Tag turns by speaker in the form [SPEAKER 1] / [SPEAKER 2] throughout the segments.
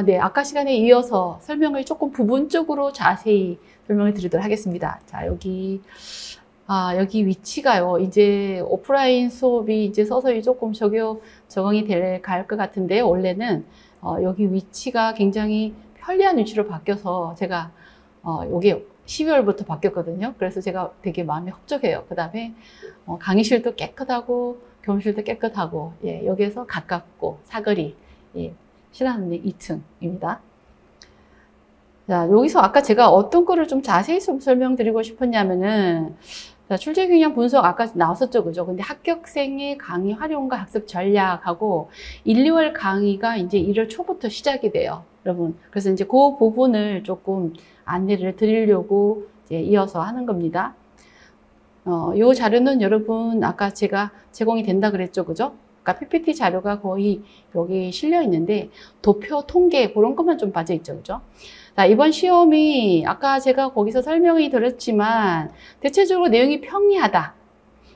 [SPEAKER 1] 네. 아까 시간에 이어서 설명을 조금 부분적으로 자세히 설명을 드리도록 하겠습니다. 자, 여기 위치가요. 이제 오프라인 수업이 이제 서서히 조금 적응이 갈 것 같은데요. 원래는, 여기 위치가 굉장히 편리한 위치로 바뀌어서 제가, 여기 12월부터 바뀌었거든요. 그래서 제가 되게 마음이 흡족해요. 그 다음에, 강의실도 깨끗하고, 교무실도 깨끗하고, 예, 여기에서 가깝고, 사거리, 예, 신한은행 2층입니다. 자, 여기서 아까 제가 어떤 거를 좀 자세히 좀 설명드리고 싶었냐면은, 자, 출제경향 분석 아까 나왔었죠, 그죠? 근데 합격생의 강의 활용과 학습 전략하고 1, 2월 강의가 이제 1월 초부터 시작이 돼요, 여러분. 그래서 이제 그 부분을 조금 안내를 드리려고 이제 이어서 하는 겁니다. 요 자료는 여러분 아까 제가 제공이 된다 그랬죠, 그죠? 그러니까 PPT 자료가 거의 여기 실려 있는데 도표, 통계 그런 것만 좀 빠져 있죠, 그죠? 자, 이번 시험이 아까 제가 거기서 설명이 드렸지만 대체적으로 내용이 평이하다.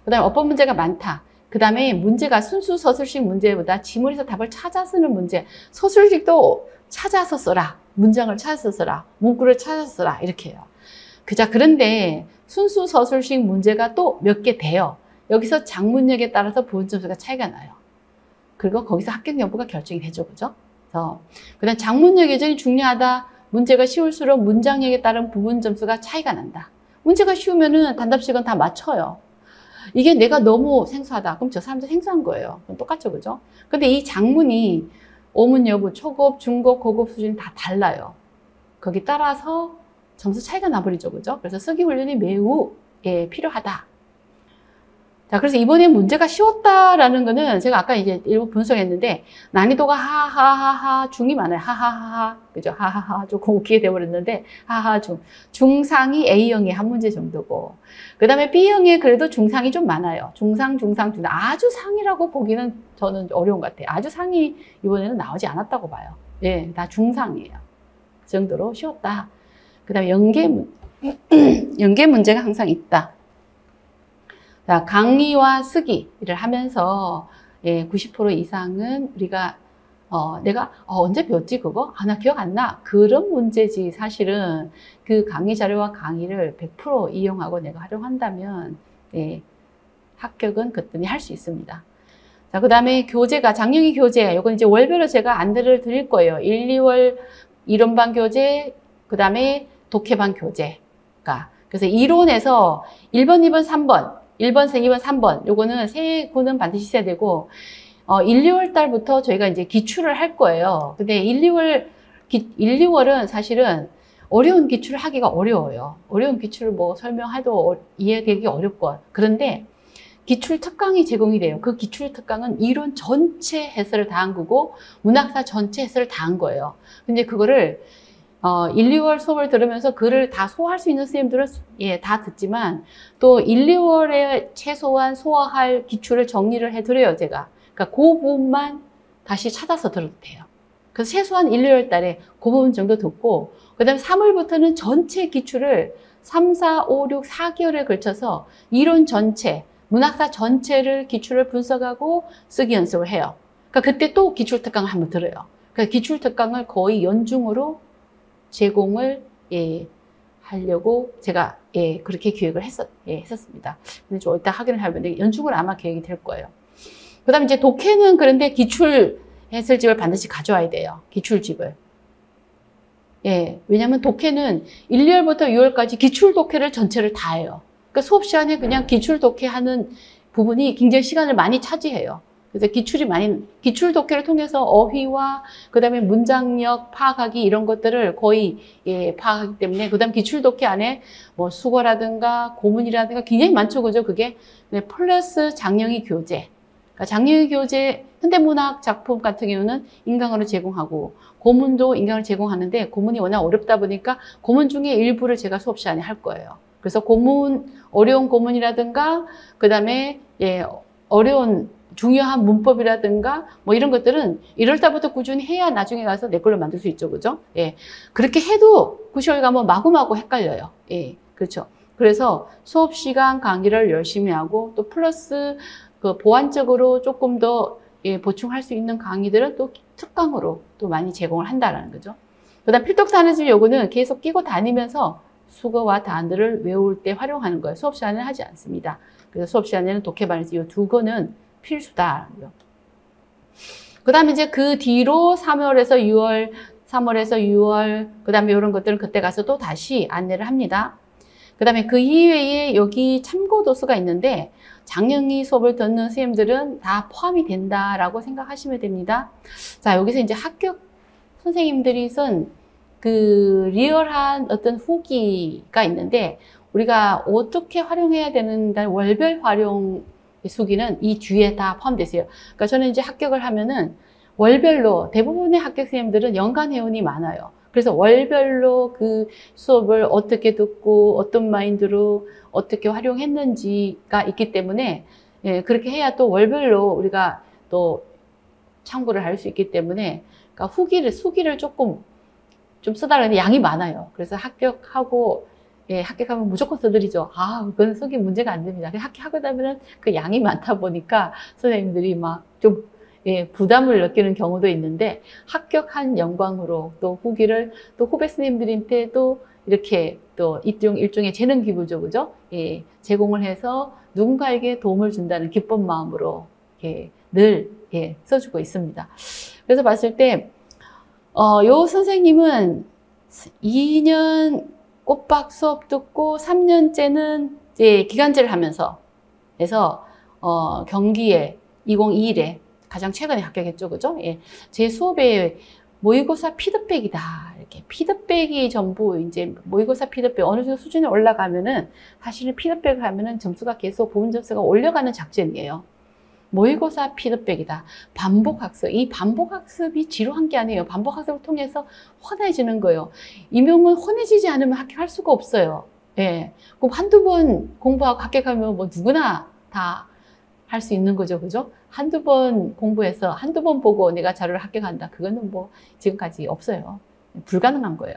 [SPEAKER 1] 그 다음에 어법 문제가 많다. 그 다음에 문제가 순수 서술식 문제보다 지문에서 답을 찾아 쓰는 문제. 서술식도 찾아서 써라. 문장을 찾아서 써라. 문구를 찾아서 써라. 이렇게 해요. 그런데 순수 서술식 문제가 또 몇 개 돼요. 여기서 작문력에 따라서 부분 점수가 차이가 나요. 그리고 거기서 합격 여부가 결정이 되죠, 그죠? 그다음 작문력 여전히 중요하다. 문제가 쉬울수록 문장력에 따른 부분 점수가 차이가 난다. 문제가 쉬우면은 단답식은 다 맞춰요. 이게 내가 너무 생소하다. 그럼 저 사람도 생소한 거예요. 그럼 똑같죠, 그죠? 근데 이 작문이 어문 여부, 초급, 중급, 고급 수준이 다 달라요. 거기 따라서 점수 차이가 나버리죠, 그죠? 그래서 쓰기 훈련이 매우 필요하다. 자, 그래서 이번에 문제가 쉬웠다라는 거는 제가 아까 이제 일부 분석했는데 난이도가 하하하하 중이 많아요. 하하하하. 그죠? 하하하. 조금 웃기게 돼버렸는데 하하 중상이 A형의 한 문제 정도고 그 다음에 B형에 그래도 중상이 좀 많아요. 중상. 아주 상이라고 보기는 저는 어려운 것 같아요. 아주 상이 이번에는 나오지 않았다고 봐요. 예, 다 중상이에요. 그 정도로 쉬웠다. 그 다음에 연계 문제가 항상 있다. 자, 강의와 쓰기를 하면서 90% 이상은 우리가 내가 언제 배웠지 그거? 나 기억 안 나. 그런 문제지. 사실은 그 강의 자료와 강의를 100% 이용하고 내가 활용한다면 합격은 그때니 할 수 있습니다. 자, 그 다음에 교재가 장영희 교재. 이건 이제 월별로 제가 안내를 드릴 거예요. 1, 2월 이론반 교재, 그 다음에 독해반 교재가. 그래서 이론에서 1번, 2번, 3번. 1번생, 2번, 3번. 요거는 세 구는 반드시 있어야 되고, 1, 2월 달부터 저희가 이제 기출을 할 거예요. 근데 1, 2월은 사실은 어려운 기출을 하기가 어려워요. 어려운 기출을 뭐 설명해도 이해되기 어렵고. 그런데 기출 특강이 제공이 돼요. 그 기출 특강은 이론 전체 해설을 다 한 거고, 문학사 전체 해설을 다 한 거예요. 근데 그거를 1, 2월 수업을 들으면서 글을 다 소화할 수 있는 선생님들은 다 듣지만 또 1, 2월에 최소한 소화할 기출을 정리를 해드려요, 제가. 그러니까 그 부분만 다시 찾아서 들어도 돼요. 그래서 최소한 1, 2월 달에 그 부분 정도 듣고 그 다음에 3월부터는 전체 기출을 3, 4, 5, 6, 4개월에 걸쳐서 이론 전체, 문학사 전체를 기출을 분석하고 쓰기 연습을 해요. 그러니까 그때 또 기출 특강을 한번 들어요. 그러니까 기출 특강을 거의 연중으로 제공을 하려고 제가 그렇게 기획을 했었습니다. 근데 좀 이따 확인을 해보는데 연중으로 아마 계획이 될 거예요. 그다음 이제 독해는 그런데 기출 해설집을 반드시 가져와야 돼요. 기출집을. 왜냐면 독해는 1, 2월부터 6월까지 기출 독해를 전체를 다 해요. 그러니까 수업 시간에 그냥 기출 독해하는 부분이 굉장히 시간을 많이 차지해요. 그래서 기출 독해를 통해서 어휘와 그 다음에 문장력 파악하기 이런 것들을 거의 파악하기 때문에 그 다음 기출 독해 안에 뭐 수거라든가 고문이라든가 굉장히 많죠, 그죠? 그게 플러스 장영희 교재. 그러니까 장영희 교재 현대문학 작품 같은 경우는 인강으로 제공하고 고문도 인강으로 제공하는데 고문이 워낙 어렵다 보니까 고문 중에 일부를 제가 수업 시간에 할 거예요. 그래서 어려운 고문이라든가 그 다음에 어려운 중요한 문법이라든가 뭐 이런 것들은 1월 달부터 꾸준히 해야 나중에 가서 내 걸로 만들 수 있죠, 그죠? 그렇게 해도 9월 가면 마구마구 헷갈려요. 그렇죠. 그래서 수업 시간 강의를 열심히 하고 또 플러스 그 보완적으로 조금 더 예, 보충할 수 있는 강의들은 또 특강으로 또 많이 제공을 한다라는 거죠. 그다음 필독 단어집 요거는 계속 끼고 다니면서 수거와 단어를 외울 때 활용하는 거예요. 수업 시간에는 하지 않습니다. 그래서 수업 시간에는 독해반에서 이 두 거는 필수다. 그 다음에 이제 그 뒤로 3월에서 6월, 3월에서 6월, 그 다음에 이런 것들은 그때 가서 또 다시 안내를 합니다. 그 다음에 그 이외에 여기 참고 도서가 있는데 장영희 수업을 듣는 선생님들은 다 포함이 된다라고 생각하시면 됩니다. 자, 여기서 이제 합격 선생님들이 쓴 그 리얼한 어떤 후기가 있는데 우리가 어떻게 활용해야 되는가 월별 활용 수기는 이 뒤에 다 포함되어 있어요. 그러니까 저는 이제 합격을 하면은 월별로 대부분의 합격 선생님들은 연간 회원이 많아요. 그래서 월별로 그 수업을 어떻게 듣고 어떤 마인드로 어떻게 활용했는지가 있기 때문에 예, 그렇게 해야 또 월별로 우리가 또 참고를 할 수 있기 때문에 그러니까 수기를 조금 좀 쓰달라는 양이 많아요. 그래서 합격하고 예, 합격하면 무조건 써드리죠. 아, 그건 수기 문제가 안 됩니다. 합격하고 나면은 그 양이 많다 보니까 선생님들이 막 좀 예, 부담을 느끼는 경우도 있는데 합격한 영광으로 또 후기를 또 후배 선생님들한테도 이렇게 또 일종의 재능 기부죠, 그죠? 예, 제공을 해서 누군가에게 도움을 준다는 기쁜 마음으로 예, 늘 예, 써주고 있습니다. 그래서 봤을 때 요 선생님은 2년 꼬박 수업 듣고 3년째는 이제 기간제를 하면서 그래서 경기에 2021에 가장 최근에 합격했죠, 그죠? 예, 제 수업에 모의고사 피드백이다 이렇게 피드백이 전부 이제 모의고사 피드백 어느 정도 수준에 올라가면은 사실은 피드백을 하면은 점수가 계속 부분 점수가 올라가는 작전이에요. 모의고사 피드백이다. 반복학습. 이 반복학습이 지루한 게 아니에요. 반복학습을 통해서 훤해지는 거예요. 임용은 훤해지지 않으면 합격할 수가 없어요. 예. 그럼 한두 번 공부하고 합격하면 뭐 누구나 다 할 수 있는 거죠. 그죠? 한두 번 공부해서 한두 번 보고 내가 자료를 합격한다. 그거는 뭐 지금까지 없어요. 불가능한 거예요.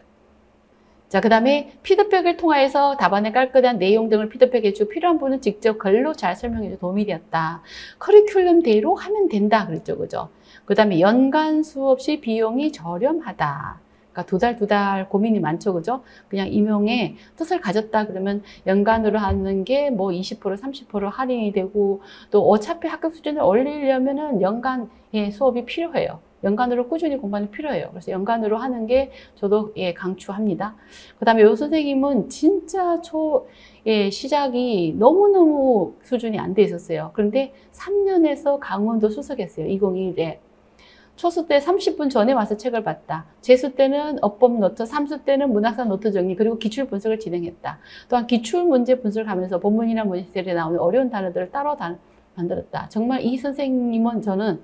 [SPEAKER 1] 자, 그 다음에 피드백을 통해서 답안의 깔끔한 내용 등을 피드백해주고 필요한 부분은 직접 글로 잘 설명해줘 도움이 되었다. 커리큘럼대로 하면 된다 그랬죠, 그죠? 그 다음에 연간 수업 시 비용이 저렴하다. 그러니까 두 달 고민이 많죠, 그죠? 그냥 임용의 뜻을 가졌다 그러면 연간으로 하는 게 뭐 20%, 30% 할인이 되고 또 어차피 합격 수준을 올리려면은 연간 수업이 필요해요. 연간으로 꾸준히 공부하는 필요해요. 그래서 연간으로 하는 게 저도 예, 강추합니다. 그 다음에 요 선생님은 진짜 시작이 너무너무 수준이 안 돼 있었어요. 그런데 3년에서 강원도 수석했어요. 2021에. 초수 때 30분 전에 와서 책을 봤다. 재수 때는 어법 노트, 삼수 때는 문학사 노트 정리, 그리고 기출 분석을 진행했다. 또한 기출 문제 분석을 하면서 본문이나 문제들에 나오는 어려운 단어들을 따로 만들었다. 정말 이 선생님은 저는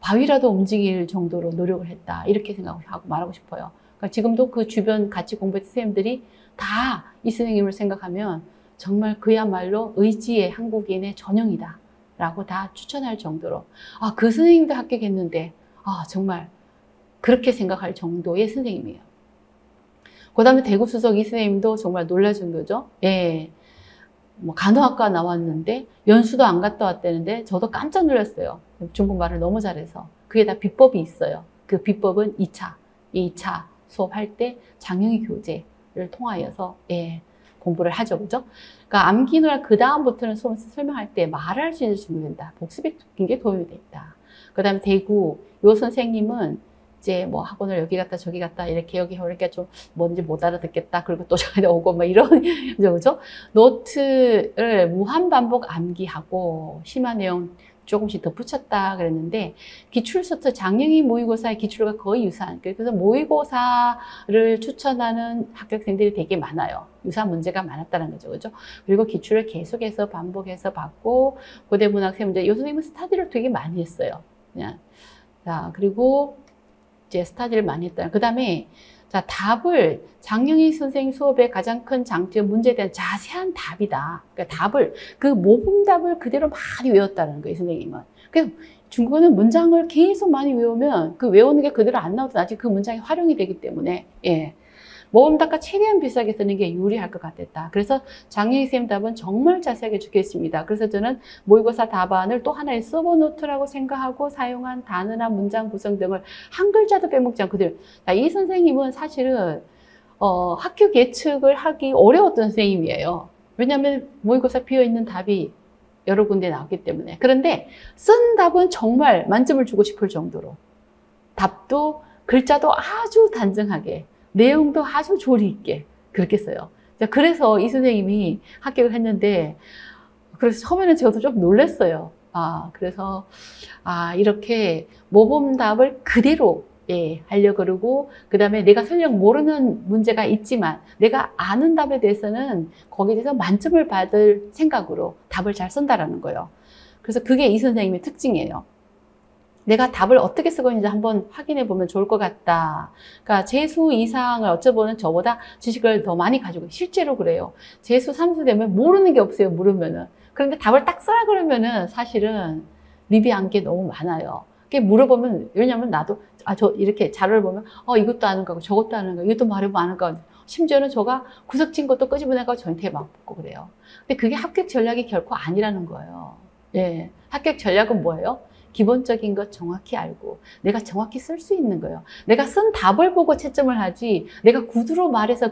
[SPEAKER 1] 바위라도 움직일 정도로 노력을 했다. 이렇게 생각하고 말하고 싶어요. 그러니까 지금도 그 주변 같이 공부했던 선생님들이 다 이 선생님을 생각하면 정말 그야말로 의지의 한국인의 전형이다. 라고 다 추천할 정도로 아, 그 선생님도 합격했는데 아, 정말 그렇게 생각할 정도의 선생님이에요. 그 다음에 대구수석 이 선생님도 정말 놀라준 거죠. 예. 뭐 간호학과 나왔는데 연수도 안 갔다 왔다는데 저도 깜짝 놀랐어요. 중국말을 너무 잘해서. 그게 다 비법이 있어요. 그 비법은 2차 수업할 때 장영희 교재를 통하여서 예, 공부를 하죠. 그죠? 그러니까 암기노라 그 다음부터는 수업 설명할 때 말할 수 있는 준비 된다. 복습이 굉장히 도움이 된다. 그 다음에 대구 요 선생님은 이제 뭐 학원을 여기 갔다 저기 갔다 이렇게 여기 이렇게 좀 뭔지 못 알아듣겠다. 그리고 또 저기 오고 뭐 이런 그죠? 노트를 무한 반복 암기하고 심한 내용 조금씩 덧붙였다 그랬는데 기출서트 장영희 모의고사의 기출과 거의 유사한 그래서 모의고사를 추천하는 합격생들이 되게 많아요. 유사한 문제가 많았다는 거죠. 그죠? 그리고 기출을 계속해서 반복해서 받고 고대문학 세 문제 이 선생님은 스타디를 되게 많이 했어요. 그냥 자 그리고 이제 스타디를 많이 했다. 그 다음에 자 답을 장영희 선생님 수업의 가장 큰 장점 문제에 대한 자세한 답이다. 그러니까 답을 그 모범답을 그대로 많이 외웠다는 거예요, 선생님은. 그래서 중국어는 문장을 계속 많이 외우면 그 외우는 게 그대로 안 나오도 나중에 그 문장이 활용이 되기 때문에 예. 모범답과 최대한 비싸게 쓰는 게 유리할 것 같았다. 그래서 장영희 쌤 답은 정말 자세하게 적혀있습니다. 그래서 저는 모의고사 답안을 또 하나의 서브노트라고 생각하고 사용한 단어나 문장 구성 등을 한 글자도 빼먹지 않고 그대로. 이 선생님은 사실은 학교 계측을 하기 어려웠던 선생님이에요. 왜냐하면 모의고사 비어있는 답이 여러 군데 나왔기 때문에. 그런데 쓴 답은 정말 만점을 주고 싶을 정도로 답도 글자도 아주 단정하게 내용도 아주 조리 있게 그렇게 써요. 그래서 이 선생님이 합격을 했는데 그래서 처음에는 저도 좀 놀랐어요. 그래서 이렇게 모범답을 그대로 하려고 그러고 그 다음에 내가 설령 모르는 문제가 있지만 내가 아는 답에 대해서는 거기에 대해서 만점을 받을 생각으로 답을 잘 쓴다라는 거예요. 그래서 그게 이 선생님의 특징이에요. 내가 답을 어떻게 쓰고 있는지 한번 확인해 보면 좋을 것 같다. 그러니까 재수 이상을 어쩌보면 저보다 지식을 더 많이 가지고 실제로 그래요. 재수 3수 되면 모르는 게 없어요. 물으면은. 그런데 답을 딱 쓰라 그러면은 사실은 미비한 게 너무 많아요. 물어보면 왜냐면 나도 저 이렇게 자료를 보면 이것도 아는 거고 저것도 아는 거 이것도 말해보면 아는 거 심지어는 저가 구석진 것도 끄집어내고 저한테 막 묻고 그래요. 근데 그게 합격 전략이 결코 아니라는 거예요. 예, 합격 전략은 뭐예요? 기본적인 것 정확히 알고 내가 정확히 쓸 수 있는 거예요. 내가 쓴 답을 보고 채점을 하지 내가 구두로 말해서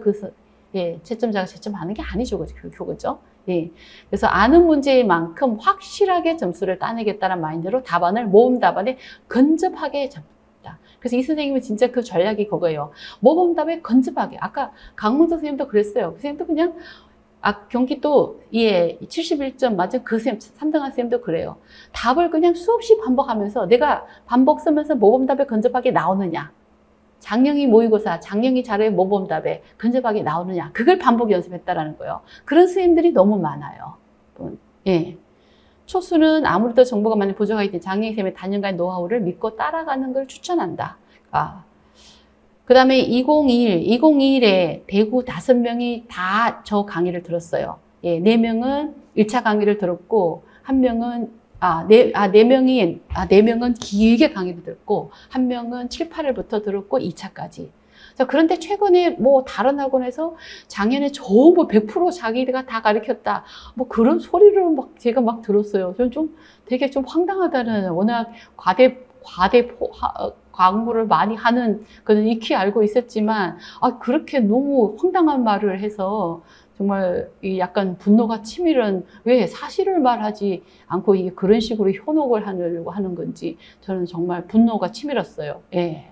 [SPEAKER 1] 채점자가 채점하는 게 아니죠. 그죠? 예. 그래서 아는 문제만큼 확실하게 점수를 따내겠다는 마인드로 답안을 모범 답안에 건접하게 잡다. 그래서 이 선생님은 진짜 그 전략이 그거예요. 모범답에 건접하게. 아까 강문서 선생님도 그랬어요. 그 선생님도 그냥 경기도 71점 맞은 그 쌤, 3등한 쌤도 그래요. 답을 그냥 수없이 반복하면서 내가 반복 쓰면서 모범답에 건접하게 나오느냐. 장영희 모의고사, 장영희 자료의 모범답에 건접하게 나오느냐. 그걸 반복 연습했다라는 거예요. 그런 선생님들이 너무 많아요. 예. 초수는 아무래도 정보가 많이 부족하기 때문에 장영희 쌤의 단연간의 노하우를 믿고 따라가는 걸 추천한다. 그 다음에 2021에 대구 5명이 다 저 강의를 들었어요. 4명은 1차 강의를 들었고, 1명은, 4명은 길게 강의를 들었고, 1명은 7, 8일부터 들었고, 2차까지. 그런데 최근에 다른 학원에서 작년에 100% 자기가 다 가르쳤다. 그런 소리를 제가 막 들었어요. 저는 되게 황당하다는, 워낙 광고를 많이 하는 그는 익히 알고 있었지만 그렇게 너무 황당한 말을 해서 정말 약간 분노가 치밀은 왜 사실을 말하지 않고 그런 식으로 현혹을 하려고 하는 건지 저는 정말 분노가 치밀었어요. 예.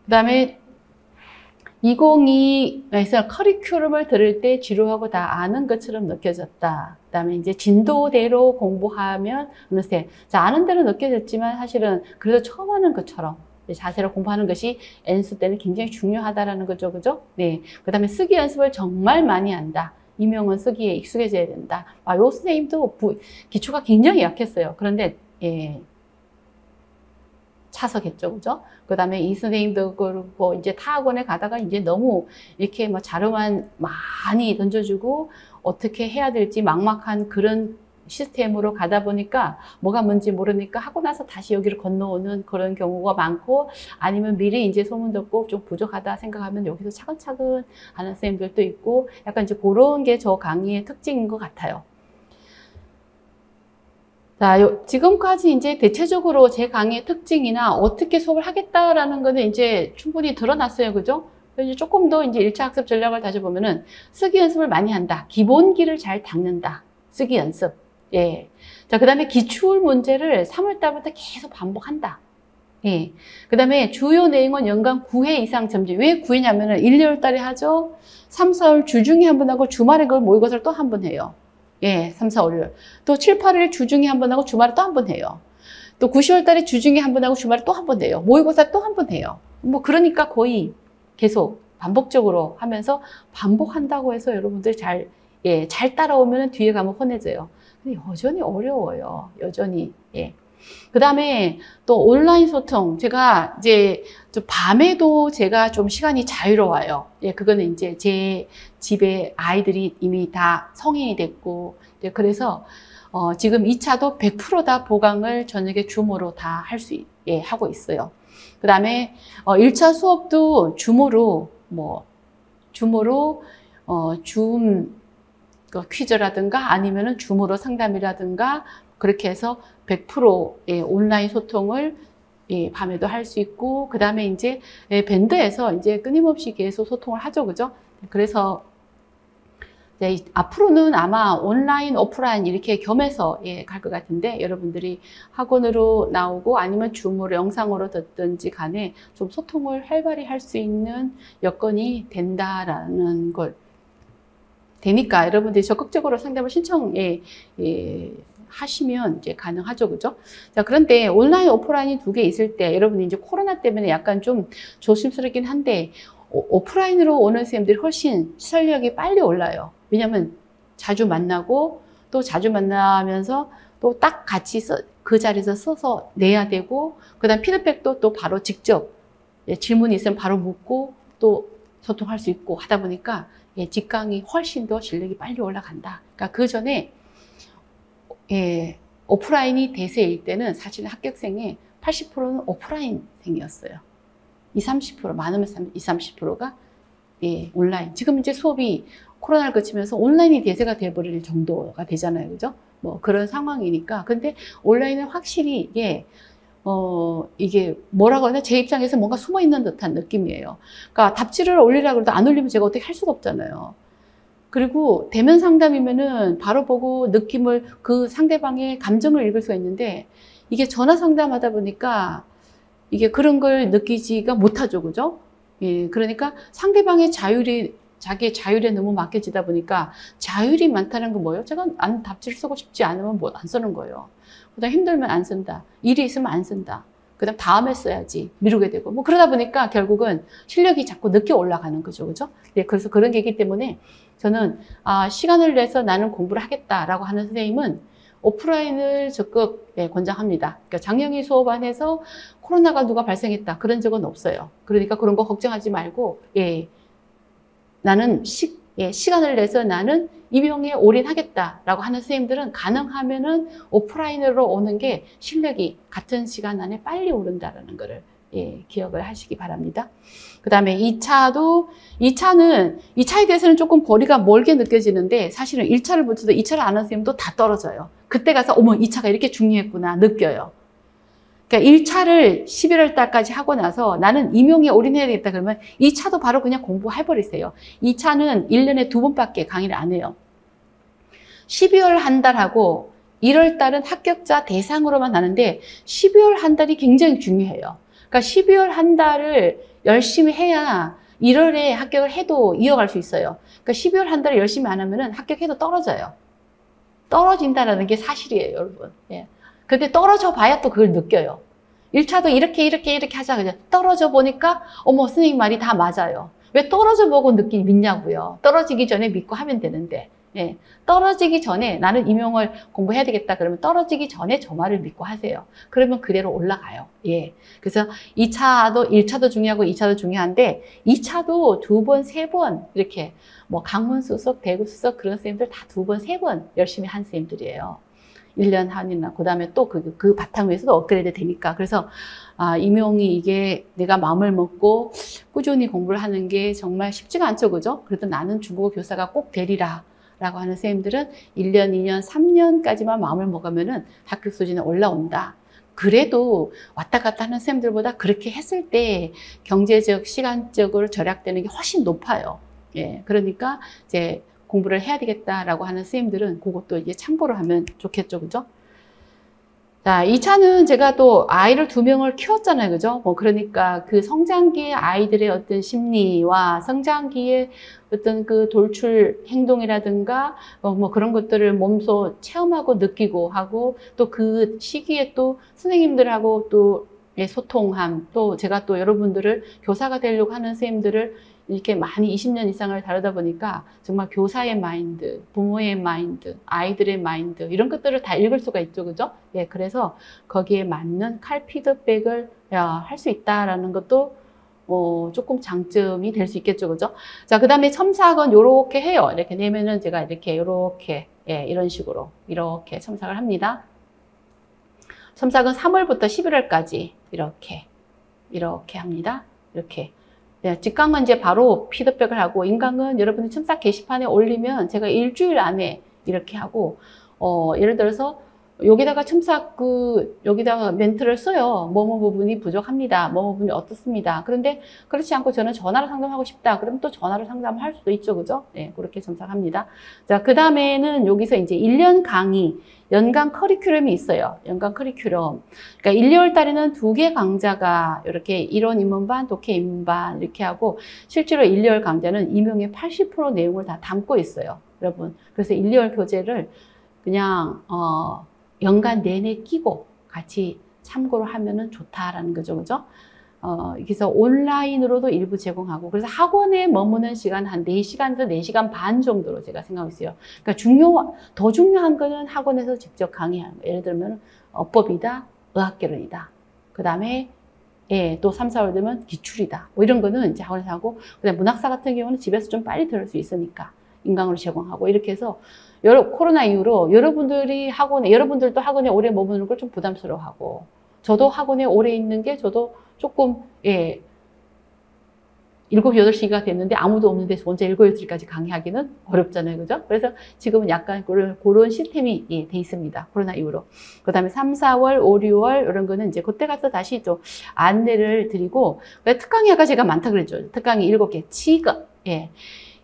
[SPEAKER 1] 그 다음에 2022에서 커리큘럼을 들을 때 지루하고 다 아는 것처럼 느껴졌다. 그 다음에 이제 진도대로 공부하면 어느새 아는 대로 느껴졌지만 사실은 그래도 처음 하는 것처럼 자세로 공부하는 것이 N수 때는 굉장히 중요하다라는 거죠. 그죠? 네. 그 다음에 쓰기 연습을 정말 많이 한다. 이명은 쓰기에 익숙해져야 된다. 요 선생님도 기초가 굉장히 약했어요. 그런데 차석했죠. 그죠? 그 다음에 이 선생님도 그렇고, 이제 타 학원에 가다가 이제 너무 이렇게 자료만 많이 던져주고, 어떻게 해야 될지 막막한 그런 시스템으로 가다 보니까 뭐가 뭔지 모르니까 하고 나서 다시 여기를 건너오는 그런 경우가 많고, 아니면 미리 이제 소문 듣고 좀 부족하다 생각하면 여기서 차근차근 하는 선생님들도 있고, 약간 이제 그런 게 저 강의의 특징인 것 같아요. 지금까지 이제 대체적으로 제 강의의 특징이나 어떻게 수업을 하겠다라는 거는 이제 충분히 드러났어요. 그죠? 이제 조금 더 이제 1차 학습 전략을 다져보면은 쓰기 연습을 많이 한다. 기본기를 잘 닦는다. 쓰기 연습. 예. 그 다음에 기출 문제를 3월달부터 계속 반복한다. 예. 그 다음에 주요 내용은 연간 9회 이상 점집. 왜 9회냐면은 1, 2월달에 하죠. 3, 4월 주중에 한 번 하고 주말에 그걸 모의고사를 또 한 번 해요. 예, 3, 4, 5일. 또 7, 8일 주중에 한 번 하고 주말에 또 한 번 해요. 또 9, 10월 달에 주중에 한 번 하고 주말에 또 한 번 해요. 모의고사 또 한 번 해요. 그러니까 거의 계속 반복적으로 하면서 반복한다고 해서 여러분들 잘 따라오면 뒤에 가면 혼내져요. 근데 여전히 어려워요. 여전히. 예. 그 다음에 또 온라인 소통. 제가 이제 밤에도 제가 좀 시간이 자유로워요. 예, 그거는 이제 제 집에 아이들이 이미 다 성인이 됐고, 그래서, 지금 2차도 100% 다 보강을 저녁에 줌으로 다 하고 있어요. 그 다음에 1차 수업도 줌으로 줌 퀴즈라든가 아니면은 줌으로 상담이라든가 그렇게 해서 100%의 온라인 소통을 밤에도 할 수 있고, 그 다음에 이제 밴드에서 이제 끊임없이 계속 소통을 하죠, 그죠? 그래서 앞으로는 아마 온라인, 오프라인 이렇게 겸해서 갈 것 같은데, 여러분들이 학원으로 나오고 아니면 줌으로 영상으로 듣든지 간에 좀 소통을 활발히 할 수 있는 여건이 된다라는 걸 되니까 여러분들이 적극적으로 상담을 하시면 이제 가능하죠, 그죠? 자, 그런데 온라인, 오프라인이 두 개 있을 때 여러분이 이제 코로나 때문에 약간 좀 조심스럽긴 한데 오프라인으로 오는 선생님들이 훨씬 시설력이 빨리 올라요. 왜냐면 자주 만나고 또 자주 만나면서 또 딱 같이 그 자리에서 써서 내야 되고, 그 다음 피드백도 또 바로 직접 질문이 있으면 바로 묻고 또 소통할 수 있고 하다 보니까 직강이 훨씬 더 실력이 빨리 올라간다. 그러니까 그 전에 오프라인이 대세일 때는 사실 합격생의 80%는 오프라인생이었어요. 30%, 많으면 30%가 온라인. 지금 이제 수업이 코로나를 거치면서 온라인이 대세가 돼버릴 정도가 되잖아요, 그죠? 뭐 그런 상황이니까. 근데 온라인은 확실히 이게 뭐라고 하나, 제 입장에서 뭔가 숨어 있는 듯한 느낌이에요. 그러니까 답지를 올리라고 해도 안 올리면 제가 어떻게 할 수가 없잖아요. 그리고 대면 상담이면은 바로 보고 느낌을, 그 상대방의 감정을 읽을 수가 있는데, 이게 전화 상담하다 보니까 이게 그런 걸 느끼지가 못하죠, 그죠? 그러니까 상대방의 자기의 자율에 너무 맡겨지다 보니까, 자율이 많다는 건 뭐예요? 제가 답지를 쓰고 싶지 않으면 안 쓰는 거예요. 그다음 힘들면 안 쓴다. 일이 있으면 안 쓴다. 그다음 다음에 써야지. 미루게 되고. 뭐 그러다 보니까 결국은 실력이 자꾸 늦게 올라가는 거죠, 그죠? 그래서 그런 게 있기 때문에 저는 시간을 내서 나는 공부를 하겠다라고 하는 선생님은 오프라인을 적극 권장합니다. 그러니까 작년에 수업 안에서 코로나가 누가 발생했다 그런 적은 없어요. 그러니까 그런 거 걱정하지 말고 나는 시간을 내서 나는 임용에 올인하겠다라고 하는 선생님들은 가능하면은 오프라인으로 오는 게 실력이 같은 시간 안에 빨리 오른다라는 거를 기억을 하시기 바랍니다. 그 다음에 2차에 대해서는 조금 거리가 멀게 느껴지는데, 사실은 1차를 붙여도 2차를 안 하는 선생님도 다 떨어져요. 그때 가서 어머 2차가 이렇게 중요했구나 느껴요. 그러니까 1차를 11월 달까지 하고 나서 나는 임용에 올인해야 되겠다 그러면 2차도 바로 그냥 공부해버리세요. 2차는 1년에 2번밖에 강의를 안 해요. 12월 한 달하고 1월 달은 합격자 대상으로만 하는데 12월 한 달이 굉장히 중요해요. 그러니까 12월 한 달을 열심히 해야 1월에 합격을 해도 이어갈 수 있어요. 그러니까 12월 한 달을 열심히 안 하면은 합격해도 떨어져요. 떨어진다는 게 사실이에요, 여러분. 근데 떨어져 봐야 또 그걸 느껴요. 1차도 이렇게 하자. 그냥 떨어져 보니까 어머 선생님 말이 다 맞아요. 왜 떨어져 보고 믿냐고요. 떨어지기 전에 믿고 하면 되는데. 떨어지기 전에 나는 임용을 공부해야 되겠다 그러면 떨어지기 전에 저 말을 믿고 하세요. 그러면 그대로 올라가요. 그래서 1차도 중요하고 2차도 중요한데 2차도 2번, 3번 이렇게 뭐 강원 수석, 대구 수석 그런 선생님들 다 2번, 3번 열심히 한 선생님들이에요. 1년 한이나 그 다음에 또 그 바탕 위에서도 업그레이드 되니까. 그래서 임용이 이게 내가 마음을 먹고 꾸준히 공부를 하는 게 정말 쉽지가 않죠, 그죠? 그래도 나는 중국어 교사가 꼭 되리라 라고 하는 선생님들은 1년, 2년, 3년까지만 마음을 먹으면은 합격 수준에 올라온다. 그래도 왔다 갔다 하는 선생님들보다 그렇게 했을 때 경제적, 시간적으로 절약되는 게 훨씬 높아요. 그러니까 이제 공부를 해야 되겠다라고 하는 선생님들은 그것도 이제 참고를 하면 좋겠죠, 그죠? 자, 2차는 제가 또 아이를 2명을 키웠잖아요, 그죠? 그러니까 그 성장기의 아이들의 어떤 심리와 성장기의 어떤 그 돌출 행동이라든가 뭐 그런 것들을 몸소 체험하고 느끼고 하고, 또 그 시기에 또 선생님들하고 또 소통함, 또 제가 또 여러분들을 교사가 되려고 하는 선생님들을 이렇게 많이 20년 이상을 다루다 보니까 정말 교사의 마인드, 부모의 마인드, 아이들의 마인드 이런 것들을 다 읽을 수가 있죠, 그죠? 그래서 거기에 맞는 칼 피드백을 할 수 있다라는 것도 조금 장점이 될 수 있겠죠, 그죠? 자, 그 다음에 첨삭은 요렇게 해요. 이렇게 내면은 제가 이렇게 요렇게 이런 식으로 이렇게 첨삭을 합니다. 첨삭은 3월부터 11월까지 이렇게 이렇게 합니다. 이렇게. 네, 직강은 이제 바로 피드백을 하고, 인강은 여러분이 첨삭 게시판에 올리면 제가 일주일 안에 이렇게 하고, 예를 들어서 여기다가 첨삭 여기다가 멘트를 써요. 뭐뭐 부분이 부족합니다. 뭐뭐 부분이 어떻습니다. 그런데 그렇지 않고 저는 전화로 상담하고 싶다. 그럼 또 전화로 상담을 할 수도 있죠. 그죠? 네, 그렇게 첨삭합니다. 자, 그 다음에는 여기서 이제 1년 강의, 연간 커리큘럼이 있어요. 연간 커리큘럼. 그러니까 1, 2월 달에는 2개 강좌가 이렇게 이론 입문반, 독해 입문반 이렇게 하고, 실제로 1, 2월 강좌는 임용의 80% 내용을 다 담고 있어요. 여러분. 그래서 1, 2월 교재를 그냥 연간 내내 끼고 같이 참고를 하면은 좋다라는 거죠. 그죠? 그래서 온라인으로도 일부 제공하고, 그래서 학원에 머무는 시간 한 4시간에서 4시간 반 정도로 제가 생각하고 있어요. 그러니까 더 중요한 거는 학원에서 직접 강의하는 거. 예를 들면 어법이다, 의학개론이다. 그 다음에 또 3, 4월 되면 기출이다. 뭐 이런 거는 이제 학원에서 하고, 그다음에 문학사 같은 경우는 집에서 좀 빨리 들을 수 있으니까 인강으로 제공하고, 이렇게 해서 코로나 이후로 여러분들도 학원에 오래 머무는 걸 좀 부담스러워하고, 저도 학원에 오래 있는 게 저도 조금, 7, 8시가 됐는데 아무도 없는 데서 혼자 7, 8시까지 강의하기는 어렵잖아요. 그죠? 그래서 지금은 약간 그런 시스템이 돼 있습니다. 코로나 이후로. 그 다음에 3, 4월, 5, 6월 이런 거는 이제 그때 가서 다시 좀 안내를 드리고, 특강이 아까 제가 많다 그랬죠. 특강이 7개. 지금,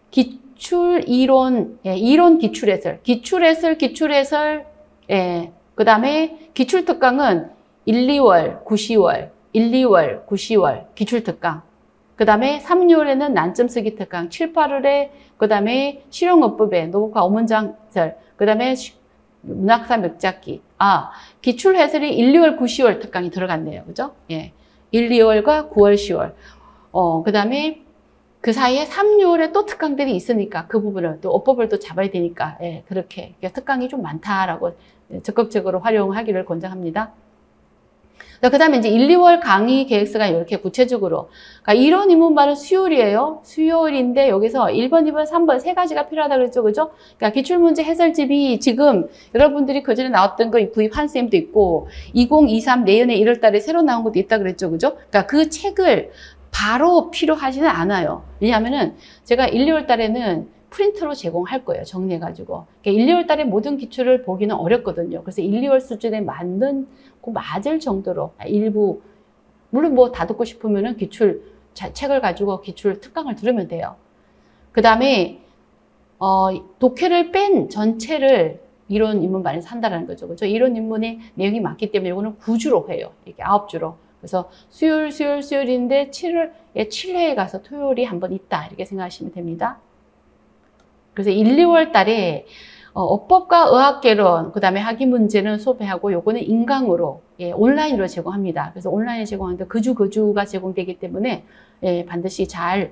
[SPEAKER 1] 기출, 이론, 이론 기출해설, 그 다음에 기출특강은 1, 2월, 9, 10월, 1, 2월, 9, 10월 기출특강. 그 다음에 3, 6월에는 난점 쓰기 특강, 7, 8월에 그 다음에 실용어법에 노복화 오문장설, 그 다음에 문학사 맥잡기. 기출해설이 1, 2월, 9, 10월 특강이 들어갔네요. 그죠? 1, 2월과 9월, 10월. 그 다음에 그 사이에 3, 6월에 또 특강들이 있으니까 그 부분을 또 어법을 또 잡아야 되니까 그렇게 특강이 좀 많다라고 적극적으로 활용하기를 권장합니다. 그 다음에 이제 1, 2월 강의 계획서가 이렇게 구체적으로, 그러니까 이론 입문반은 수요일이에요. 수요일인데 여기서 1번, 2번, 3번 세 가지가 필요하다 그랬죠. 그죠? 그러니까 기출문제 해설집이 지금 여러분들이 그전에 나왔던 거 구입한 쌤도 있고, 2023 내년에 1월 달에 새로 나온 것도 있다 그랬죠. 그죠? 그러니까 그 책을 바로 필요하지는 않아요. 왜냐하면은 제가 1, 2월 달에는 프린트로 제공할 거예요. 정리해가지고. 그러니까 1, 2월 달에 모든 기출을 보기는 어렵거든요. 그래서 1, 2월 수준에 맞을 정도로 일부, 물론 뭐 다 듣고 싶으면은 책을 가지고 기출 특강을 들으면 돼요. 그 다음에, 독해를 뺀 전체를 이론 입문반에서 한다는 거죠. 그죠? 이론 입문의 내용이 많기 때문에 이거는 9주로 해요. 이렇게 9주로. 그래서 수요일인데 7회에 가서 토요일이 한 번 있다. 이렇게 생각하시면 됩니다. 그래서 1, 2월 달에 어법과 의학개론, 그 다음에 학위 문제는 수업하고 요거는 인강으로, 온라인으로 제공합니다. 그래서 온라인에 제공하는데 그주가 제공되기 때문에 반드시 잘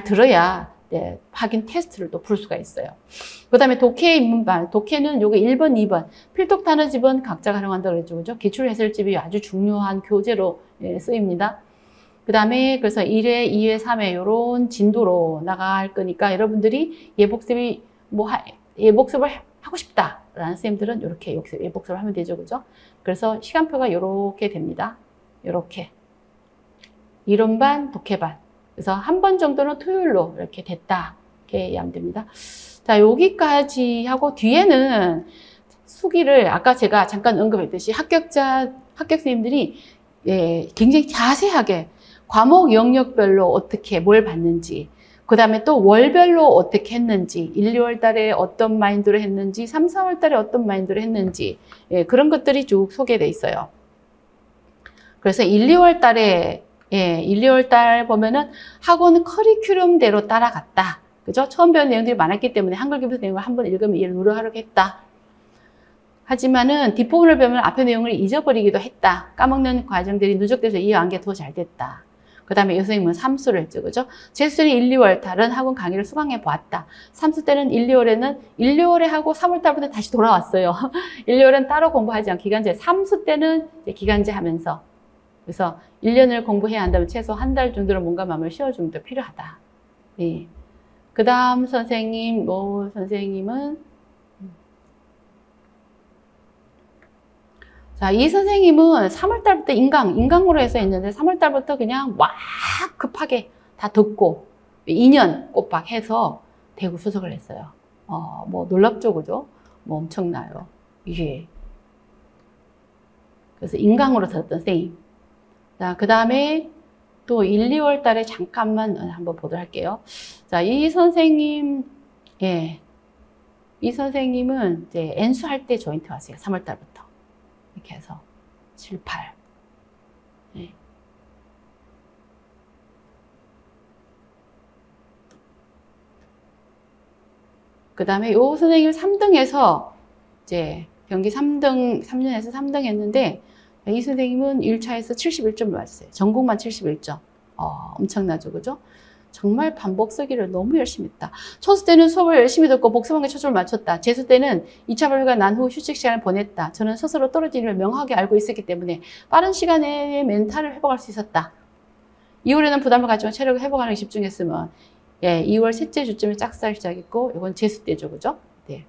[SPEAKER 1] 들어야 확인 테스트를 또 풀 수가 있어요. 그 다음에 독해 입문반. 독해는 요거 1번, 2번. 필독 단어집은 각자가 활용한다고 그랬죠. 그죠? 기출해설집이 아주 중요한 교재로 쓰입니다. 그 다음에 그래서 1회, 2회, 3회 요런 진도로 나갈 거니까 여러분들이 예복습을 하고 싶다라는 선생님들은 이렇게 예복습을 하면 되죠. 그죠? 그래서 시간표가 이렇게 됩니다. 이렇게. 이론반, 독해반. 그래서 한 번 정도는 토요일로 이렇게 됐다. 이렇게 이해하면 됩니다. 자, 여기까지 하고 뒤에는 수기를 아까 제가 잠깐 언급했듯이 합격 선생님들이 굉장히 자세하게 과목 영역별로 어떻게 뭘 봤는지, 그 다음에 또 월별로 어떻게 했는지, 1, 2월 달에 어떤 마인드로 했는지, 3, 4월 달에 어떤 마인드로 했는지, 그런 것들이 쭉 소개되어 있어요. 그래서 1, 2월 달에 1, 2월 달 보면은 학원 커리큘럼대로 따라갔다. 그죠? 처음 배운 내용들이 많았기 때문에 한글 기본 내용을 한번 읽으면 이해를 누르하려고 했다. 하지만은 뒷부분을 배우면 앞의 내용을 잊어버리기도 했다. 까먹는 과정들이 누적돼서 이해한 게 더 잘 됐다. 그 다음에 여선생님은 삼수를 했죠. 그죠? 재수는 1, 2월 다른 학원 강의를 수강해 보았다. 삼수 때는 1, 2월에 하고 3월 달부터 다시 돌아왔어요. 1, 2월은 따로 공부하지 않고 기간제. 삼수 때는 이제 기간제 하면서. 그래서 1년을 공부해야 한다면 최소 한 달 정도는 뭔가 마음을 씌워주면 더 필요하다. 네. 그 다음 선생님은 자, 이 선생님은 3월달부터 인강으로 해서 했는데 3월달부터 그냥 막 급하게 다 듣고 2년 꼬박 해서 대구 수석을 했어요. 뭐 놀랍죠, 그죠? 뭐 엄청나요. 이게. 그래서 인강으로 들었던 선생님. 자, 그 다음에 또 1, 2월 달에 잠깐만 한번 보도록 할게요. 자, 이 선생님, 예. 이 선생님은 이제 N수할 때 조인트 왔어요. 3월 달부터. 이렇게 해서 7, 8. 예. 그 다음에 요 선생님 3등에서 이제 경기 3등, 3년에서 3등 했는데 이 선생님은 1차에서 71점을 맞았어요. 전국만 71점. 엄청나죠, 그죠? 정말 반복 쓰기를 너무 열심히 했다. 초수 때는 수업을 열심히 듣고 복습한게 초점을 맞췄다. 재수 때는 2차 발표가 난 후 휴식 시간을 보냈다. 저는 스스로 떨어지는 걸 명확하게 알고 있었기 때문에 빠른 시간에 멘탈을 회복할 수 있었다. 2월에는 부담을 가지고 체력을 회복하는 데 집중했으면 2월 셋째 주점에 짝살 시작했고 이건 재수 때죠, 그죠? 네.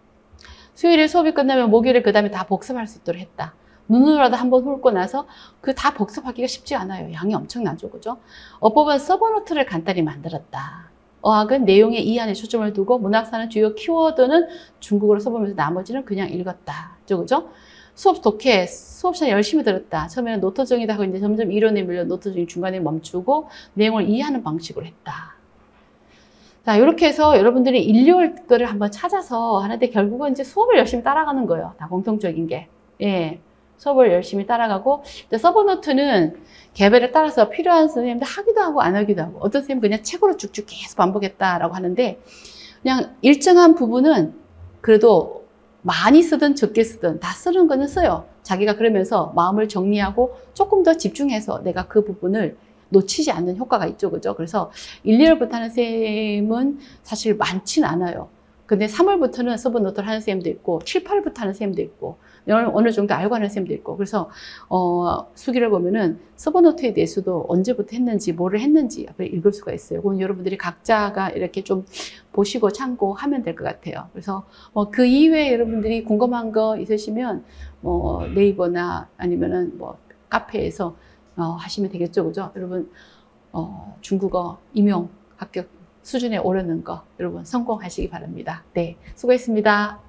[SPEAKER 1] 수요일에 수업이 끝나면 목요일에 그 다음에 다 복습할 수 있도록 했다. 눈으로라도 한번 훑고 나서 그 다 복습하기가 쉽지 않아요. 양이 엄청나죠, 그죠? 어법은 서버노트를 간단히 만들었다. 어학은 내용의 이해안에 초점을 두고 문학사는 주요 키워드는 중국어로 써보면서 나머지는 그냥 읽었다. 그죠? 수업 독해, 수업 시간 열심히 들었다. 처음에는 노트정이다 하고 이제 점점 이론에 밀려 노트정이 중간에 멈추고 내용을 이해하는 방식으로 했다. 자, 이렇게 해서 여러분들이 1, 2월 거를 한번 찾아서 하는데 결국은 이제 수업을 열심히 따라가는 거예요. 다 공통적인 게. 예. 수업을 열심히 따라가고, 서버노트는 개별에 따라서 필요한 선생님들 하기도 하고 안 하기도 하고, 어떤 선생님은 그냥 책으로 쭉쭉 계속 반복했다라고 하는데, 그냥 일정한 부분은 그래도 많이 쓰든 적게 쓰든 다 쓰는 거는 써요. 자기가 그러면서 마음을 정리하고 조금 더 집중해서 내가 그 부분을 놓치지 않는 효과가 있죠, 그죠? 그래서 1, 2월부터 하는 쌤은 사실 많지는 않아요. 근데 3월부터는 서버노트를 하는 쌤도 있고, 7, 8월부터 하는 쌤도 있고, 어느 정도 알고 하는 쌤도 있고, 그래서, 수기를 보면은 서버노트에 대해서도 언제부터 했는지, 뭐를 했는지 읽을 수가 있어요. 그건 여러분들이 각자가 이렇게 좀 보시고 참고하면 될 것 같아요. 그래서, 그 이외에 여러분들이 궁금한 거 있으시면, 네이버나 아니면은 카페에서, 하시면 되겠죠, 그죠? 여러분, 중국어 임용 합격 수준에 오르는 거 여러분 성공하시기 바랍니다. 네, 수고했습니다.